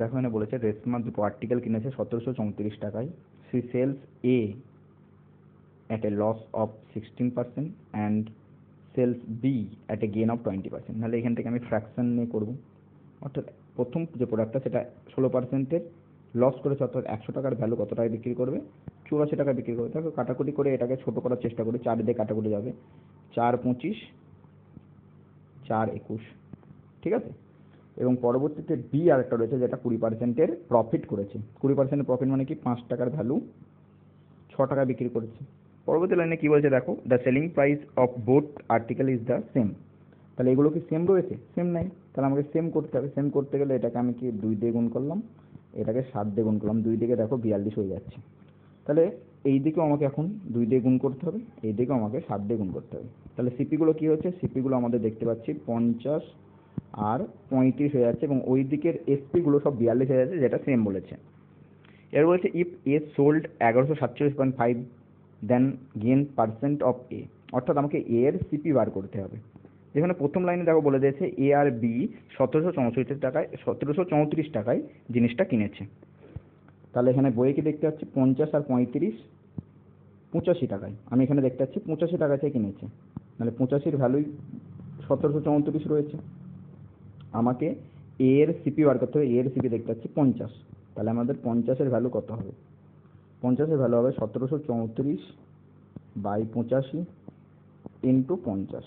দেখো এখানে বলেছে রেশমা দুটো আর্টিকেল কিনেছে 1734 টাকায়। সি সেলস এ at a loss of 16% and sells B at a gain of 20%। নাহলে এখান থেকে আমি ফ্র্যাকশন নিয়ে করব, অর্থাৎ প্রথম যে প্রোডাক্টটা সেটা 16%-এর লস করেছে, অর্থাৎ 100 টাকার ভ্যালু কত টাকায় বিক্রি করবে, 84 টাকায় বিক্রি করবে। দেখো কাটাকুটি করে এটাকে ছোট করার চেষ্টা করি, 4 দিয়ে কাটাকুটি যাবে, 4 25 4 21, ঠিক আছে। এবং পরবর্তীতে বি আরেকটা রয়েছে যেটা 20%-এর প্রফিট করেছে। 20%-এর প্রফিট মানে কি, 5 টাকার ভ্যালু 6 টাকায় বিক্রি করেছে। পরবর্তী লাইনে কি বলছে দেখো, the selling price of both article is the same. তাহলে এগুলো কি সেম রয়েছে? সেম নাই, তাহলে আমাকে সেম করতে হবে। সেম করতে গেলে এটাকে আমি কি 2 দিয়ে গুণ করলাম, এটাকে 7 দিয়ে গুণ করলাম, 2 দিকে দেখো 42 হয়ে যাচ্ছে। তাহলে এই দিকেও আমাকে এখন 2 দিয়ে গুণ করতে হবে, এই দিকেও আমাকে 7 দিয়ে গুণ করতে হবে। তাহলে সিপিগুলো কি হচ্ছে, সিপিগুলো আমাদের দেখতে পাচ্ছি 50 আর 35 হয়ে যাচ্ছে, এবং ওই দিকের এসপিগুলো সব 42 হয়ে যাচ্ছে, যেটা সেম বলেছে। এর বলছে if a sold 1147.5 then gain percent of a, অর্থাৎ আমাকে এ এর সিপি বার করতে হবে। যেখানে প্রথম লাইনে দেখো বলে দিয়েছে এ আর বি 1734 টাকায় জিনিসটা কিনেছে। তাহলে এখানে বইয়ে কি দেখতে পাচ্ছি 50 আর 35 85 টাকায়, আমি এখানে দেখতে পাচ্ছি 85 টাকাতে কিনেছে। তাহলে 85-র ভ্যালুই 1734 রয়েছে। আমাকে এ এর সিপি বার করতে হবে, এ এর সিপি দেখতে পাচ্ছি 50। তাহলে আমাদের 50-এর ভ্যালু কত হবে? 50-এর ভ্যালু হবে 1734/85 ইন্টু 50।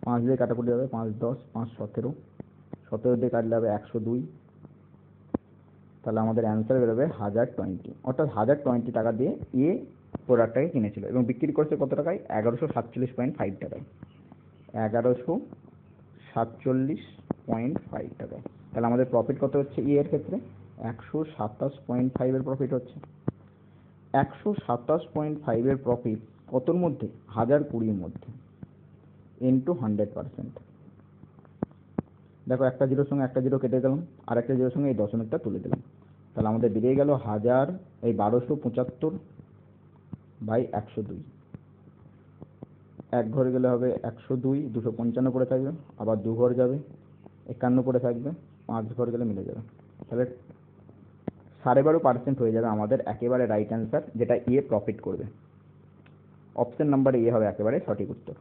5 দিয়ে কাটাকুটি হবে, 5 10 5 17, 17 দিয়ে কাটলে হবে 102। তাহলে আমাদের অ্যান্সার বেরোবে 1020, অর্থাৎ 1020 টাকা দিয়ে এ প্রোডাক্টটাকে কিনেছিল এবং বিক্রি করছে কত টাকায়? 1147.5 টাকায়। 1147.5 টাকায়। তাহলে আমাদের প্রফিট কত হচ্ছে এ এর ক্ষেত্রে? 127.5 এর প্রফিট হচ্ছে। 127.5 এর প্রফিট কতর মধ্যে? 1020-র মধ্যে, ইন্টু 100%। দেখো একটা জিরোর সঙ্গে একটা জিরো কেটে দিলাম, আর একটা জিরোর সঙ্গে এই দশমিকটা তুলে দিলাম। তাহলে আমাদের বেরিয়ে গেল 1275/102। এক ঘরে গেলে হবে 102, 255 পড়ে থাকবে, আবার 2 ঘর যাবে 51 পড়ে থাকবে, 5 ঘর গেলে মিলে যাবে। তাহলে 12.5% হয়ে যাবে আমাদের একেবারে রাইট অ্যান্সার, যেটা এ প্রফিট করবে। অপশন নাম্বার এ হবে একেবারে সঠিক উত্তর।